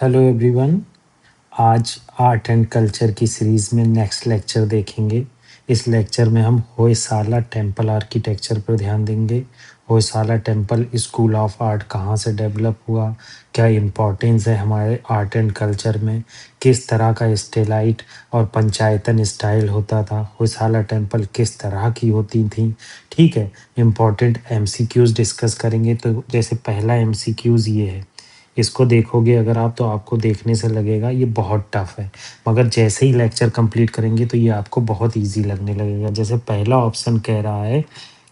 Hello everyone. आज art and culture की series में नेक्स्ट लेक्चर देखेंगे। इस लेक्चर में हम होयसाला टेम्पल आर्किटेक्चर पर ध्यान देंगे। Hoysala temple school of art कहाँ से डेवलप हुआ, क्या इम्पोर्टेंस है हमारे आर्ट एंड कल्चर में, किस तरह का स्टेलाइट और पंचायतन स्टाइल होता था, होयसाला टेम्पल किस तरह की होती थी। ठीक है, इम्पोर्टेंट एमसीक्यूज डिस्कस करेंगे। तो जैसे पहला एमसीक्यूज ये है, इसको देखोगे अगर आप तो आपको देखने से लगेगा ये बहुत टफ है, मगर जैसे ही लेक्चर कंप्लीट करेंगे तो ये आपको बहुत इजी लगने लगेगा। जैसे पहला ऑप्शन कह रहा है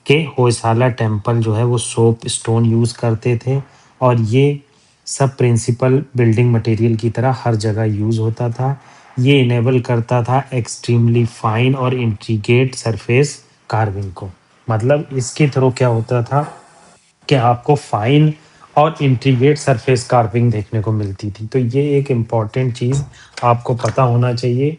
कि होयसाला टेम्पल जो है वो सोप स्टोन यूज़ करते थे और ये सब प्रिंसिपल बिल्डिंग मटेरियल की तरह हर जगह यूज़ होता था। ये इनेबल करता था एक्सट्रीमली फाइन और इंट्रिकेट सरफेस कार्विंग को। मतलब इसके थ्रू क्या होता था कि आपको फाइन और इंट्रिगेट सरफेस कार्विंग देखने को मिलती थी। तो ये एक इम्पॉर्टेंट चीज़ आपको पता होना चाहिए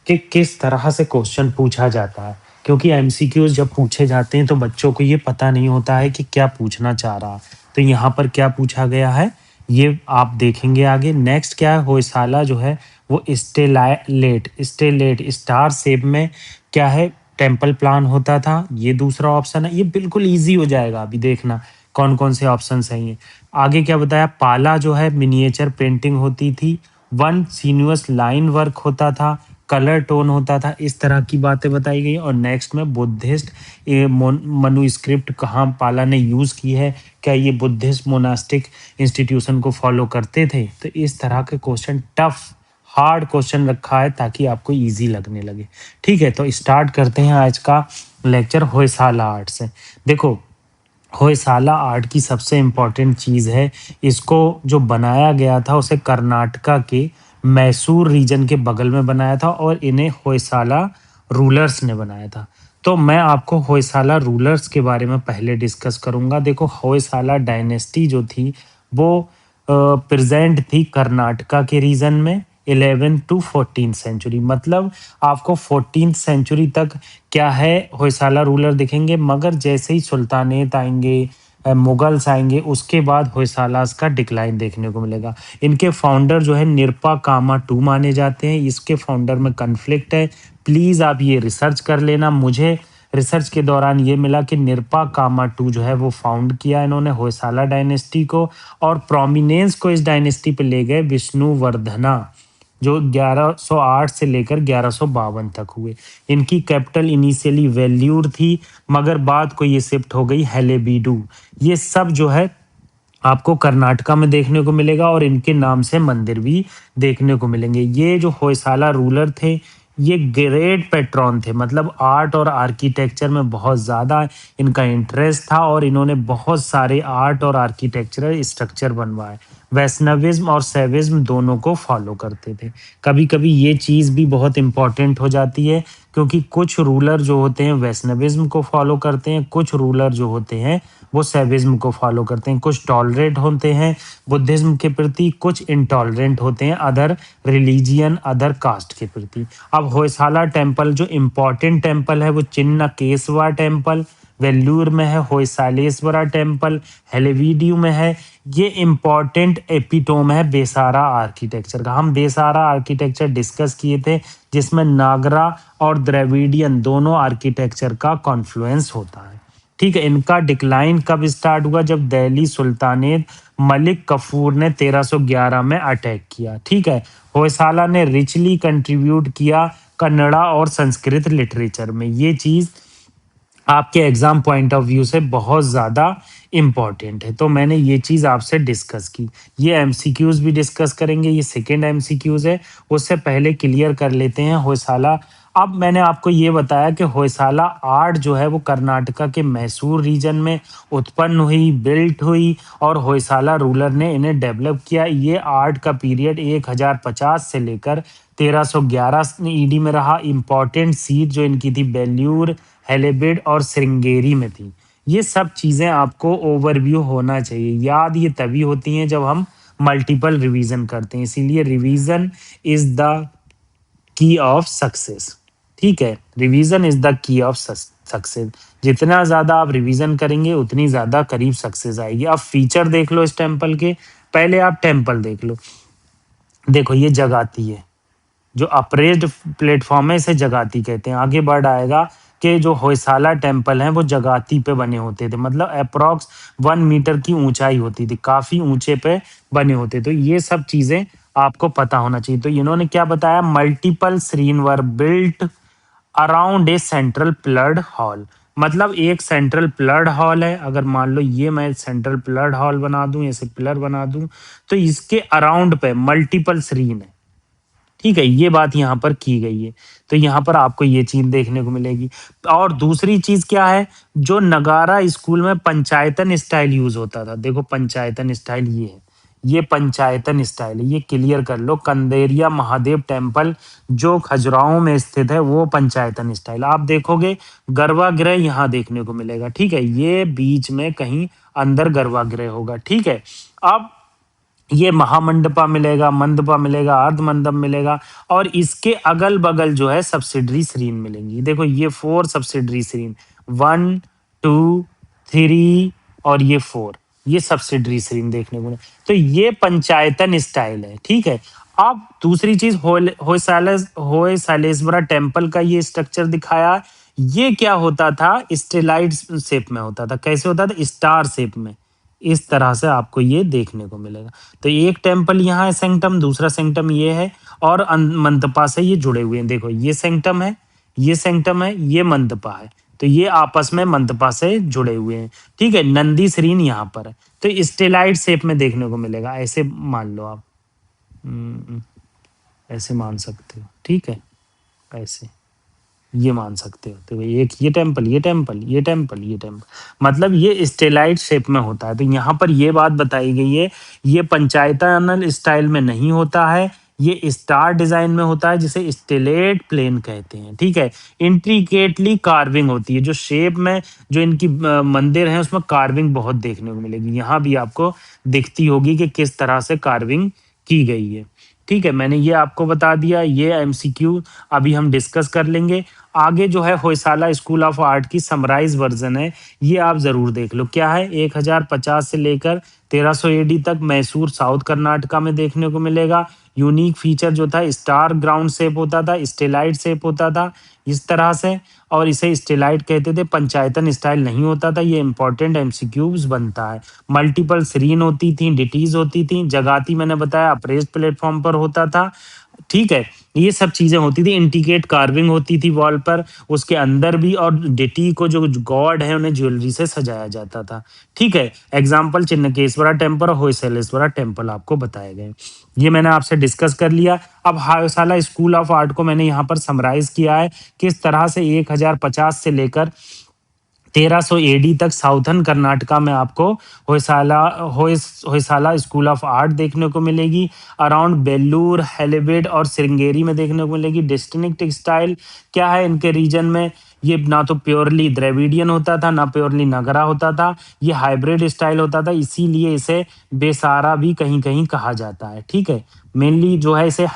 कि किस तरह से क्वेश्चन पूछा जाता है, क्योंकि एमसीक्यूज जब पूछे जाते हैं तो बच्चों को ये पता नहीं होता है कि क्या पूछना चाह रहा। तो यहाँ पर क्या पूछा गया है ये आप देखेंगे आगे। नेक्स्ट क्या है, होयसाला जो है वो स्टेलेट स्टेलेट स्टार शेप में क्या है टेम्पल प्लान होता था। ये दूसरा ऑप्शन है, ये बिल्कुल इजी हो जाएगा। अभी देखना कौन कौन से ऑप्शन हैं ये। आगे क्या बताया, पाला जो है मिनिएचर पेंटिंग होती थी, वन सीन्यूअस लाइन वर्क होता था, कलर टोन होता था, इस तरह की बातें बताई गई। और नेक्स्ट में बुद्धिस्ट मनुस्क्रिप्ट कहाँ पाला ने यूज़ की है, क्या ये बुद्धिस्ट मोनास्टिक इंस्टीट्यूशन को फॉलो करते थे। तो इस तरह के क्वेश्चन टफ हार्ड क्वेश्चन रखा है ताकि आपको इजी लगने लगे। ठीक है, तो स्टार्ट करते हैं आज का लेक्चर होयसाला आर्ट से। देखो, होयसाला आर्ट की सबसे इम्पोर्टेंट चीज़ है, इसको जो बनाया गया था उसे कर्नाटका के मैसूर रीजन के बगल में बनाया था और इन्हें होयसाला रूलर्स ने बनाया था। तो मैं आपको होयसाला रूलर्स के बारे में पहले डिस्कस करूंगा। देखो, होयसाला डायनेस्टी जो थी वो प्रेजेंट थी कर्नाटका के रीजन में 11 टू 14 सेंचुरी। मतलब आपको 14 सेंचुरी तक क्या है होयसाला रूलर दिखेंगे, मगर जैसे ही सुल्तानेत आएंगे मुगल्स आएंगे उसके बाद होयसालास का डिक्लाइन देखने को मिलेगा। इनके फाउंडर जो है निरपा कामा टू माने जाते हैं। इसके फाउंडर में कन्फ्लिक्ट है, प्लीज़ आप ये रिसर्च कर लेना। मुझे रिसर्च के दौरान ये मिला कि निरपा कामा टू जो है वो फाउंड किया इन्होंने होयसाला डायनेस्टी को, और प्रोमिनेंस को इस डायनेस्टी पे ले गए विष्णुवर्धना, जो 1108 से लेकर 1152 तक हुए। इनकी कैपिटल इनिशियली वेल्यूर थी, मगर बाद को ये शिफ्ट हो गई हेलेबीडू। ये सब जो है आपको कर्नाटका में देखने को मिलेगा और इनके नाम से मंदिर भी देखने को मिलेंगे। ये जो होयसाला रूलर थे ये ग्रेट पेट्रॉन थे, मतलब आर्ट और आर्किटेक्चर में बहुत ज़्यादा इनका इंटरेस्ट था और इन्होंने बहुत सारे आर्ट और आर्किटेक्चरल स्ट्रक्चर बनवाए। वैष्णविज्म और शैविज्म दोनों को फॉलो करते थे। कभी कभी ये चीज़ भी बहुत इंपॉर्टेंट हो जाती है, क्योंकि कुछ रूलर जो होते हैं वैष्णविज्म को फॉलो करते हैं, कुछ रूलर जो होते हैं वो शैविज्म को फॉलो करते हैं। कुछ टॉलरेट होते हैं बुद्धिज्म के प्रति, कुछ इंटॉलरेंट होते हैं अदर रिलीजियन अदर कास्ट के प्रति। अब होयसाला टेम्पल जो इम्पोर्टेंट टेम्पल है वो चिन्नकेस्वा टेम्पल वेल्लूर में है, होयसालेश्वरा टेम्पल हेलेवीड्यू में है। ये इम्पोर्टेंट एपिटोम है बेसारा आर्किटेक्चर का। हम बेसारा आर्किटेक्चर डिस्कस किए थे जिसमें नागरा और द्रविडियन दोनों आर्किटेक्चर का कॉन्फ्लुएंस होता है। ठीक है, इनका डिक्लाइन कब स्टार्ट हुआ, जब दिल्ली सुल्तानेत मलिक कफूर ने 1311 में अटैक किया। ठीक है, होयसाला ने रिचली कंट्रीब्यूट किया कन्नड़ा और संस्कृत लिटरेचर में। ये चीज़ आपके एग्जाम पॉइंट ऑफ व्यू से बहुत ज़्यादा इम्पॉर्टेंट है, तो मैंने ये चीज़ आपसे डिस्कस की। ये एमसीक्यूज भी डिस्कस करेंगे, ये सेकेंड एमसीक्यूज है। उससे पहले क्लियर कर लेते हैं होयसाला। अब मैंने आपको ये बताया कि होयसाला आर्ट जो है वो कर्नाटका के मैसूर रीजन में उत्पन्न हुई, बिल्ट हुई और होयसाला रूलर ने इन्हें डेवलप किया। ये आर्ट का पीरियड 1050 से लेकर 1311 ईडी में रहा। इंपॉर्टेंट सीट जो इनकी थी बेल्यूर, हेलेबिड और श्रृंगेरी में थी। ये सब चीज़ें आपको ओवरव्यू होना चाहिए। याद ये तभी होती हैं जब हम मल्टीपल रिवीजन करते हैं, इसीलिए revision is the key of success. ठीक है, revision is the key of success. जितना ज़्यादा आप रिवीजन करेंगे उतनी ज़्यादा करीब सक्सेस आएगी। अब फीचर देख लो इस टेम्पल के, पहले आप टेम्पल देख लो। देखो ये जगाती है, जो अप्रेज्ड प्लेटफॉर्म है इसे जगाती कहते हैं। आगे बढ़ आएगा कि जो होयसाला टेम्पल है वो जगाती पे बने होते थे, मतलब अप्रॉक्स 1 मीटर की ऊंचाई होती थी, काफी ऊंचे पे बने होते। तो ये सब चीजें आपको पता होना चाहिए। तो इन्होंने क्या बताया, multiple shrines were built around a central pillared hall. मतलब एक सेंट्रल प्लड हॉल है, अगर मान लो ये मैं सेंट्रल प्लड हॉल बना दूं, ऐसे पिलर बना दूं, तो इसके अराउंड पे मल्टीपल श्रीन है। ठीक है, ये बात यहाँ पर की गई है। तो यहाँ पर आपको ये चीज देखने को मिलेगी। और दूसरी चीज क्या है, जो नगारा स्कूल में पंचायतन स्टाइल यूज होता था। देखो पंचायतन स्टाइल ये है, ये पंचायतन स्टाइल है, ये क्लियर कर लो। कंदेरिया महादेव टेम्पल जो खजुराहो में स्थित है वो पंचायतन स्टाइल। आप देखोगे गर्भगृह यहाँ देखने को मिलेगा। ठीक है, ये बीच में कहीं अंदर गर्भगृह होगा। ठीक है, अब ये महामंडपा मिलेगा, मंडपा मिलेगा, अर्ध मंडप मिलेगा, और इसके अगल बगल जो है सब्सिडरी श्रीन मिलेंगी। देखो ये 4 सब्सिडरी श्रीन, 1, 2, 3 और ये 4, ये सब्सिडरी श्रीन देखने को मिले। तो ये पंचायतन स्टाइल है। ठीक है, अब दूसरी चीज होयसालेश्वरा टेम्पल का ये स्ट्रक्चर दिखाया। ये क्या होता था, स्टेलाइट शेप में होता था। कैसे होता था, स्टार शेप में। इस तरह से आपको ये देखने को मिलेगा। तो एक टेम्पल यहाँ है सेंक्टम, दूसरा सेंक्टम ये है, और मंतपा से ये जुड़े हुए हैं। देखो ये सेंक्टम है, ये सेंक्टम है, ये मंतपा है। तो ये आपस में मंतपा से जुड़े हुए हैं। ठीक है, नंदी श्रीन यहाँ पर है, तो स्टेलाइट शेप में देखने को मिलेगा। ऐसे मान लो आप, हम्म, ऐसे मान सकते हो। ठीक है, ऐसे ये मान सकते हो। तो भाई एक ये टेम्पल, ये टेम्पल, ये टेम्पल, ये टेम्पल, मतलब ये स्टेलाइट शेप में होता है। तो यहाँ पर ये बात बताई गई है, ये पंचायतनल स्टाइल में नहीं होता है, ये स्टार डिजाइन में होता है, जिसे स्टेलेट प्लेन कहते हैं। ठीक है, इंट्रिकेटली कार्विंग होती है, जो शेप में जो इनकी मंदिर है उसमें कार्विंग बहुत देखने को मिलेगी। यहाँ भी आपको दिखती होगी कि किस तरह से कार्विंग की गई है। ठीक है, मैंने ये आपको बता दिया, ये एमसीक्यू अभी हम डिस्कस कर लेंगे। आगे जो है होयसाला स्कूल ऑफ आर्ट की समराइज वर्जन है, ये आप जरूर देख लो। क्या है, 1050 से लेकर 1300 एडी तक मैसूर साउथ कर्नाटका में देखने को मिलेगा। यूनिक फीचर जो था, स्टार ग्राउंड शेप होता था, स्टेलाइट शेप होता था इस तरह से, और इसे स्टेलाइट कहते थे। पंचायतन स्टाइल नहीं होता था। ये इंपॉर्टेंट एमसीक्यूज बनता है। मल्टीपल सीरीन होती थी, डिटीज होती थी, जगाती मैंने बताया अप्रेज प्लेटफॉर्म पर होता था। ठीक है, ये सब चीजें होती थी। इंटिकेट कार्विंग होती थी वॉल पर, उसके अंदर भी, और डिटी को जो गॉड है उन्हें ज्वेलरी से सजाया जाता था। ठीक है, एग्जाम्पल चिन्नकेश्वरा टेम्पल और होयसलेश्वरा टेम्पल आपको बताए गए। ये मैंने आपसे डिस्कस कर लिया। अब होयसाला स्कूल ऑफ आर्ट को मैंने यहाँ पर समराइज किया है, किस तरह से 1050 से लेकर 1300 एडी तक साउथर्न कर्नाटका में आपको Hoysala Hoysala school of art देखने को मिलेगी। अराउंड बेल्लूर, हेलिबेड और श्रृंगेरी में देखने को मिलेगी। डिस्टिंक्ट स्टाइल क्या है इनके रीजन में, ये ना तो प्योरली द्रविडियन होता था, ना प्योरली नगरा होता था, ये हाइब्रिड स्टाइल होता था, इसीलिए इसे बेसारा भी कहीं कहीं कहा जाता है। ठीक है, मेनली जो है इसे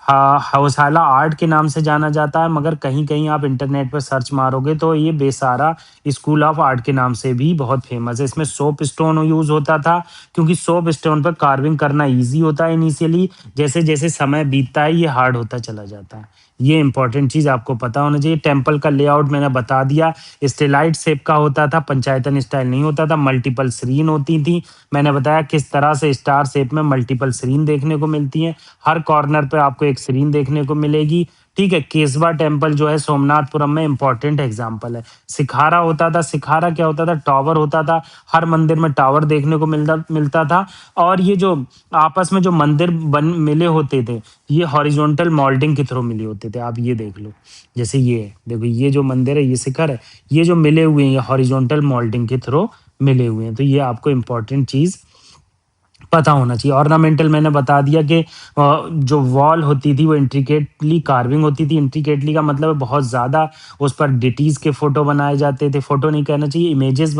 हौसाला आर्ट के नाम से जाना जाता है, मगर कहीं कहीं आप इंटरनेट पर सर्च मारोगे तो ये बेसारा स्कूल ऑफ आर्ट के नाम से भी बहुत फेमस है। इसमें सोप स्टोन यूज होता था, क्योंकि सोप स्टोन पर कार्विंग करना इजी होता है इनिशियली, जैसे जैसे समय बीतता है ये हार्ड होता चला जाता है। ये इंपॉर्टेंट चीज आपको पता होना चाहिए। टेम्पल का लेआउट मैंने बता दिया, स्टेलाइट शेप का होता था, पंचायतन स्टाइल नहीं होता था, मल्टीपल श्रीन होती थी। मैंने बताया किस तरह से स्टार शेप में मल्टीपल श्रीन देखने को मिलती हैं, हर कॉर्नर पे आपको एक श्रीन देखने को मिलेगी। ठीक है, केसबा टेम्पल जो है सोमनाथपुरम में इंपॉर्टेंट एग्जाम्पल है। सिखारा होता था, सिखारा क्या होता था, टावर होता था, हर मंदिर में टावर देखने को मिलता मिलता था। और ये जो आपस में जो मंदिर बन मिले होते थे, ये हॉरिजॉन्टल मॉल्डिंग के थ्रू मिले होते थे। आप ये देख लो, जैसे ये है, देखो ये जो मंदिर है, ये शिखर है, ये जो मिले हुए हैं ये हॉरिजॉन्टल मॉल्डिंग के थ्रू मिले हुए हैं। तो ये आपको इंपॉर्टेंट चीज पता होना चाहिए। ऑर्नामेंटल मैंने बता दिया कि जो वॉल होती थी वो इंट्रिकेटली कार्विंग होती थी। इंट्रिकेटली का मतलब है बहुत ज़्यादा उस पर डिटीज के फोटो बनाए जाते थे, फोटो नहीं कहना चाहिए, इमेजेस,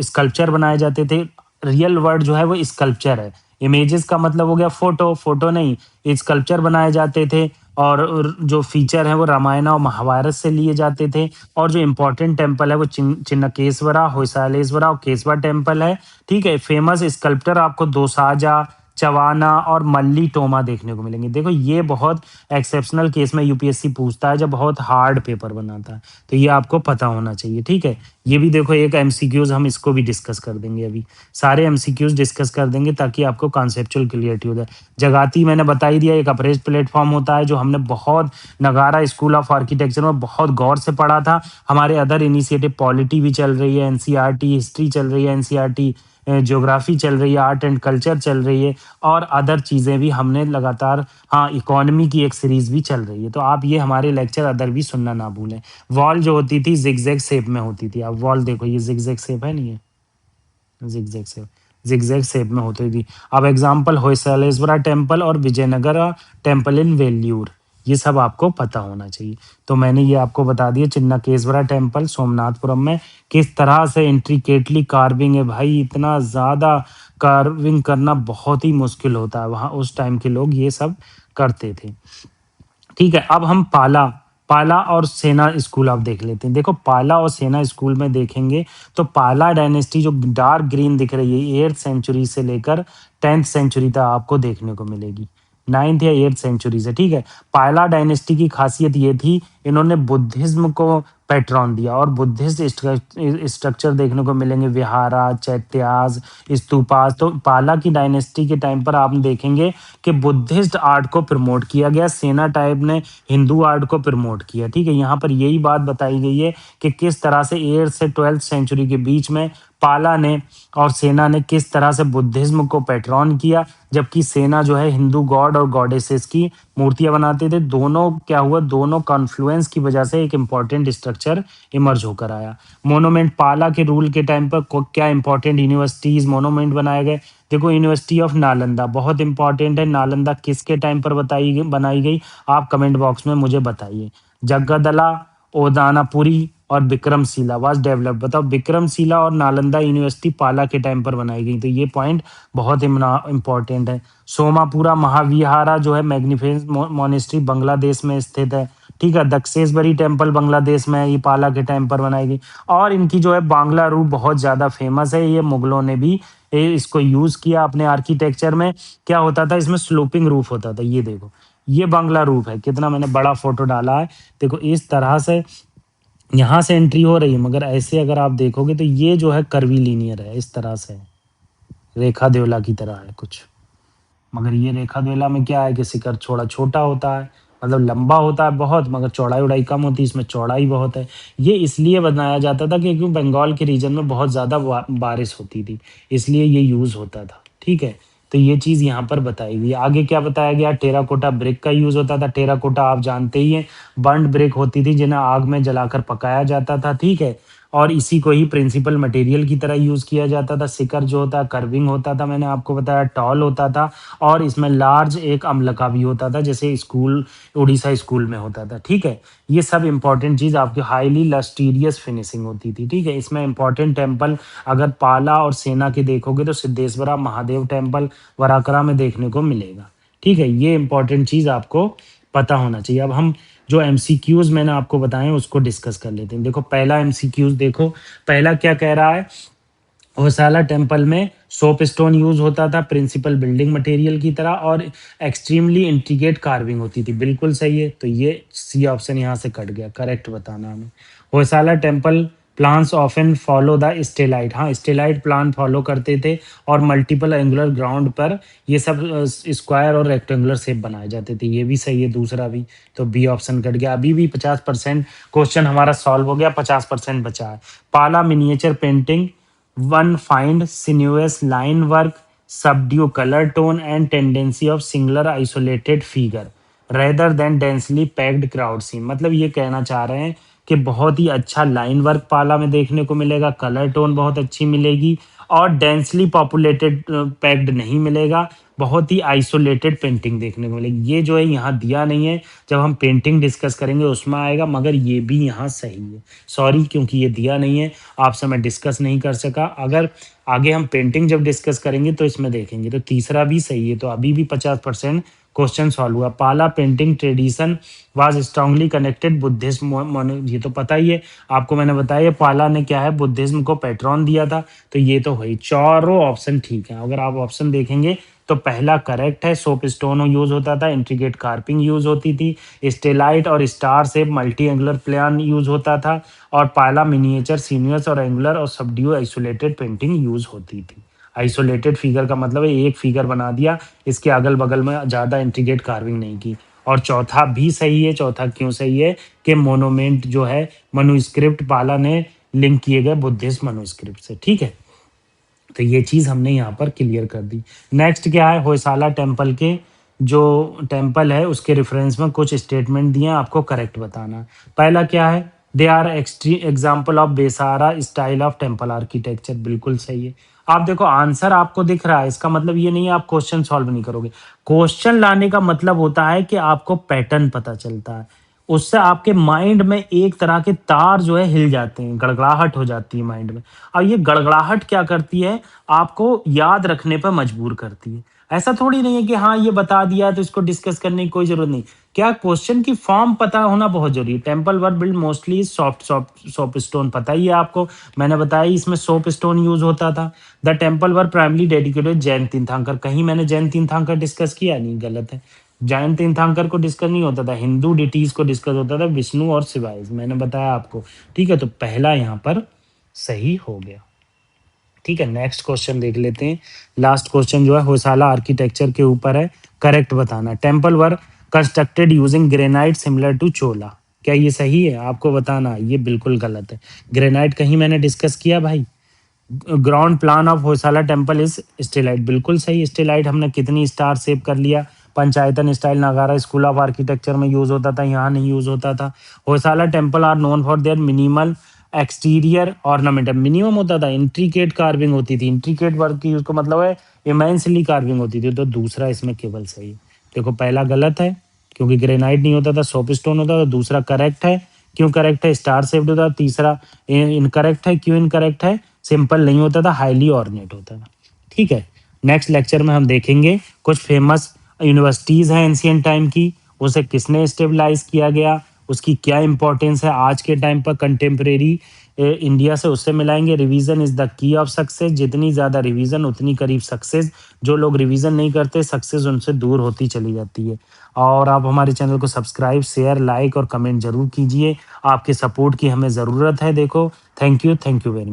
स्कल्पचर बनाए जाते थे। रियल वर्ड जो है वो स्कल्पचर है। इमेजेस का मतलब हो गया फोटो, फोटो नहीं, स्कल्पचर बनाए जाते थे। और जो फीचर है वो रामायण और महाभारत से लिए जाते थे। और जो इम्पोर्टेंट टेम्पल है वो चिन्नकेश्वरा, होयसालेश्वरा और केशवा टेम्पल है। ठीक है, फेमस स्कल्प्टर आपको दोसाझा, चवाना और मल्ली टोमा देखने को मिलेंगे। देखो ये बहुत एक्सेप्शनल केस में यूपीएससी पूछता है जब बहुत हार्ड पेपर बनाता है, तो ये आपको पता होना चाहिए, ठीक है? ये भी देखो एक एमसीक्यूज़ हम इसको भी डिस्कस कर देंगे अभी। सारे एमसीक्यूज़ डिस्कस कर देंगे ताकि आपको कॉन्सेप्चुअल क्लैरिटी हो जाए। जगाती मैंने बता ही दिया, एक अप्रेज़ प्लेटफ़ॉर्म होता है जो हमने बहुत नगारा स्कूल ऑफ आर्किटेक्चर में बहुत गौर से पढ़ा था। हमारे अदर इनिशिएटिव पॉलिटी भी चल रही है, एनसीईआरटी हिस्ट्री चल रही है, एनसीईआरटी ज्योग्राफी चल रही है, आर्ट एंड कल्चर चल रही है और अदर चीज़ें भी हमने लगातार, हाँ, इकोनॉमी की एक सीरीज़ भी चल रही है। तो आप ये हमारे लेक्चर अदर भी सुनना ना भूलें। वॉल जो होती थी ज़िगज़ैग शेप में होती थी। आप वॉल देखो, ये ज़िगज़ैग शेप है नहीं है? ज़िगज़ैग शेप, ज़िगज़ैग शेप में होती थी। अब एग्ज़ाम्पल होयसलेश्वरा टेम्पल और विजयनगरा टेम्पल इन वेल्यूर, ये सब आपको पता होना चाहिए। तो मैंने ये आपको बता दिया, चिन्नकेश्वरा टेम्पल सोमनाथपुरम में किस तरह से इंट्रिकेटली कार्विंग है भाई, इतना ज़्यादा कार्विंग करना बहुत ही मुश्किल होता है। वहाँ उस टाइम के लोग ये सब करते थे। ठीक है, अब हम पाला पाला और सेना स्कूल आप देख लेते हैं। देखो पाला और सेना स्कूल में देखेंगे तो पाला डायनेस्टी जो डार्क ग्रीन दिख रही है 8th सेंचुरी से लेकर 10th सेंचुरी तक आपको देखने को मिलेगी। 9th या 8th सेंचुरी से, ठीक है। पाला डायनेस्टी की खासियत ये थी, इन्होंने बुद्धिज्म को पैट्रॉन दिया और बुद्धिस्ट स्ट्रक्चर देखने को मिलेंगे, विहारा, चैत्यास, स्तूपास। तो पाला की डायनेस्टी के टाइम पर आप देखेंगे कि बुद्धिस्ट आर्ट को प्रमोट किया गया, सेना टाइप ने हिंदू आर्ट को प्रमोट किया, ठीक है। यहाँ पर यही बात बताई गई है कि किस तरह से 8th से 12th सेंचुरी के बीच में पाला ने और सेना ने किस तरह से बुद्धिज्म को पैट्रॉन किया, जबकि सेना जो है हिंदू गॉड और गॉडेसेस की मूर्तियां बनाते थे। दोनों क्या हुआ, दोनों कॉन्फ्लुएंस की वजह से एक इंपॉर्टेंट स्ट्रक्चर इमर्ज होकर आया। मोनोमेंट पाला के रूल के टाइम पर क्या इंपॉर्टेंट यूनिवर्सिटीज मोनोमेंट बनाए गए। देखो यूनिवर्सिटी ऑफ नालंदा बहुत इंपॉर्टेंट है। नालंदा किसके टाइम पर बनाई गई, आप कमेंट बॉक्स में मुझे बताइए। जगदला, ओदानापुरी और विक्रमशिला वाज डेवलप। बताओ विक्रमशिला और नालंदा यूनिवर्सिटी पाला के टाइम पर बनाई गई, तो ये पॉइंट बहुत इंपॉर्टेंट है। सोमापुरा महाविहारा जो है मैग्निफिसेंट मोनेस्ट्री बांग्लादेश में स्थित है, ठीक है। दक्षेश्वरी टेम्पल बांग्लादेश में है, ये पाला के टाइम पर बनाई गई। और इनकी जो है बांग्ला रूप बहुत ज्यादा फेमस है, ये मुगलों ने भी इसको यूज किया अपने आर्किटेक्चर में। क्या होता था इसमें, स्लोपिंग रूफ होता था। ये देखो, ये बांग्ला रूफ है, कितना मैंने बड़ा फोटो डाला है। देखो इस तरह से यहाँ से एंट्री हो रही है, मगर ऐसे अगर आप देखोगे तो ये जो है कर्वी लीनियर है, इस तरह से रेखा देवला की तरह है कुछ। मगर ये रेखा द्वेला में क्या है कि शिखर थोड़ा छोटा होता है, मतलब लंबा होता है बहुत, मगर चौड़ाई उड़ाई कम होती है, इसमें चौड़ाई बहुत है। ये इसलिए बनाया जाता था कि क्योंकि बंगाल के रीजन में बहुत ज़्यादा बारिश होती थी, इसलिए ये यूज़ होता था, ठीक है। तो ये चीज़ यहाँ पर बताई गई। आगे क्या बताया गया, टेराकोटा ब्रिक का यूज़ होता था। टेराकोटा आप जानते ही हैं, बर्न्ड ब्रिक होती थी जिन्हें आग में जलाकर पकाया जाता था, ठीक है। और इसी को ही प्रिंसिपल मटेरियल की तरह यूज़ किया जाता था। शिखर जो होता है कर्विंग होता था, मैंने आपको बताया टॉल होता था, और इसमें लार्ज एक अम्ल भी होता था, जैसे स्कूल उड़ीसा स्कूल में होता था, ठीक है। ये सब इंपॉर्टेंट चीज़ आपकी हाईली लस्टीरियस फिनिशिंग होती थी, ठीक है। इसमें इंपॉर्टेंट टेम्पल अगर पाला और सेना के देखोगे तो सिद्धेश्वरा महादेव टेम्पल वराकरा में देखने को मिलेगा, ठीक है। ये इंपॉर्टेंट चीज़ आपको पता होना चाहिए। अब हम जो एमसीक्यूज मैंने आपको बताए उसको डिस्कस कर लेते हैं। देखो पहला एमसीक्यूज देखो, पहला क्या कह रहा है, होयसाला टेम्पल में सोप स्टोन यूज होता था प्रिंसिपल बिल्डिंग मटेरियल की तरह, और एक्सट्रीमली इंट्रिकेट कार्विंग होती थी। बिल्कुल सही है, तो ये सी ऑप्शन यहाँ से कट गया, करेक्ट बताना हमें। Hoysala temple plans often follow the stellite, हाँ स्टेलाइट प्लान फॉलो करते थे, और मल्टीपल एंगुलर ग्राउंड पर ये सब स्क्वायर और रेक्टेंगुलर शेप बनाए जाते थे। ये भी सही है, दूसरा भी। तो बी ऑप्शन कट गया। अभी भी 50% क्वेश्चन हमारा सॉल्व हो गया, 50% बचा है। पाला miniature painting, one find sinuous line work, subdue color tone and tendency of singular isolated figure rather than densely packed crowd scene। मतलब ये कहना चाह रहे हैं कि बहुत ही अच्छा लाइन वर्क पाला में देखने को मिलेगा, कलर टोन बहुत अच्छी मिलेगी, और डेंसली पॉपुलेटेड पैक्ड नहीं मिलेगा, बहुत ही आइसोलेटेड पेंटिंग देखने को मिलेगी। ये जो है यहाँ दिया नहीं है, जब हम पेंटिंग डिस्कस करेंगे उसमें आएगा, मगर ये भी यहाँ सही है। सॉरी, क्योंकि ये दिया नहीं है, आपसे मैं डिस्कस नहीं कर सका। अगर आगे हम पेंटिंग जब डिस्कस करेंगे तो इसमें देखेंगे, तो तीसरा भी सही है। तो अभी भी 50% क्वेश्चन सॉल्व हुआ। पाला painting tradition was strongly connected Buddhism, ये तो पता ही है आपको, मैंने बताया पाला ने क्या है, बुद्धिज्म को पैट्रॉन दिया था। तो ये तो हुई, चारों ऑप्शन ठीक है। अगर आप ऑप्शन देखेंगे तो पहला करेक्ट है, सोप स्टोन यूज होता था, इंट्रिकेट कार्पिंग यूज होती थी, स्टेलाइट और star shape multi angular plan use होता था, और पहला मिनिएचर सीनियर्स और एंगुलर और सबड्यू आइसोलेटेड पेंटिंग यूज होती थी। आइसोलेटेड फिगर का मतलब है एक फिगर बना दिया, इसके अगल बगल में ज्यादा इंट्रिकेट कार्विंग नहीं की। और चौथा भी सही है। चौथा क्यों सही है कि मोनोमेंट जो है मनुस्क्रिप्ट पाला ने लिंक किए गए बुद्धिस्ट मनुस्क्रिप्ट से। ठीक है, तो ये चीज हमने यहाँ पर क्लियर कर दी। नेक्स्ट क्या है, होयसाला टेम्पल के जो टेम्पल है उसके रेफरेंस में कुछ स्टेटमेंट दिए हैं, आपको करेक्ट बताना है। पहला क्या है, they are example of Vesara style of temple architecture, बिल्कुल सही है। आप देखो आंसर आपको दिख रहा है, इसका मतलब ये नहीं है आप क्वेश्चन सॉल्व नहीं करोगे। क्वेश्चन लाने का मतलब होता है कि आपको पैटर्न पता चलता है, उससे आपके माइंड में एक तरह के तार जो है हिल जाते हैं, गड़गड़ाहट हो जाती है माइंड में। और ये गड़गड़ाहट क्या करती है, आपको याद रखने पर मजबूर करती है। ऐसा थोड़ी नहीं है कि हाँ ये बता दिया तो इसको डिस्कस करने की कोई जरूरत नहीं। क्या क्वेश्चन की फॉर्म पता होना बहुत जरूरी है। टेम्पल वर build mostly soft soft soap stone, पता ही है आपको, मैंने बताया इसमें सोप स्टोन यूज होता था। The temple were primarily dedicated Jain तीर्थंकर, कहीं मैंने जैन तीर्थंकर डिस्कस किया नहीं, गलत है। जैन तीर्थंकर को डिस्कस नहीं होता था, हिंदू डिटीज को डिस्कस होता था, विष्णु और शिवाय, मैंने बताया आपको। ठीक है, तो पहला यहाँ पर सही हो गया। ठीक है, नेक्स्ट क्वेश्चन देख लेते हैं। लास्ट क्वेश्चन जो है होयसाला आर्किटेक्चर के ऊपर है, करेक्ट बताना। Temple were constructed using granite similar to Chola, क्या ये सही है, आपको बताना। ये बिल्कुल गलत है, ग्रेनाइट कहीं मैंने डिस्कस किया भाई। Ground plan of Hoysala temple is stellate, बिल्कुल सही। स्टेलाइट हमने कितनी स्टार सेव कर लिया। Panchayatana style Nagara school of architecture में यूज होता था, यहाँ नहीं यूज होता था। Hoysala temple are known for their minimal exterior ornament, minimum होता था, इंट्रिकेट कार्विंग होती थी। इंट्रिकेट वर्क की उसको मतलब है इमेंसली कार्विंग होती थी। तो दूसरा इसमें केवल सही। देखो पहला गलत है क्योंकि ग्रेनाइट नहीं होता था, सोप स्टोन होता था। दूसरा करेक्ट है, क्यों करेक्ट है, स्टार शेप्ड होता था। तीसरा इनकरेक्ट है, क्यों इनकरेक्ट है, सिंपल नहीं होता था, हाईली ऑर्नेट होता था। ठीक है, नेक्स्ट लेक्चर में हम देखेंगे कुछ फेमस यूनिवर्सिटीज हैं एंशियंट टाइम की, उसे किसने स्टेबलाइज किया गया, उसकी क्या इंपॉर्टेंस है आज के टाइम पर कंटेम्प्रेरी इंडिया से, उससे मिलाएंगे। Revision is the key of success, जितनी ज्यादा रिवीजन उतनी करीब सक्सेस। जो लोग रिवीजन नहीं करते सक्सेस उनसे दूर होती चली जाती है। और आप हमारे चैनल को सब्सक्राइब, शेयर, लाइक और कमेंट जरूर कीजिए, आपके सपोर्ट की हमें ज़रूरत है। देखो, थैंक यू वेरी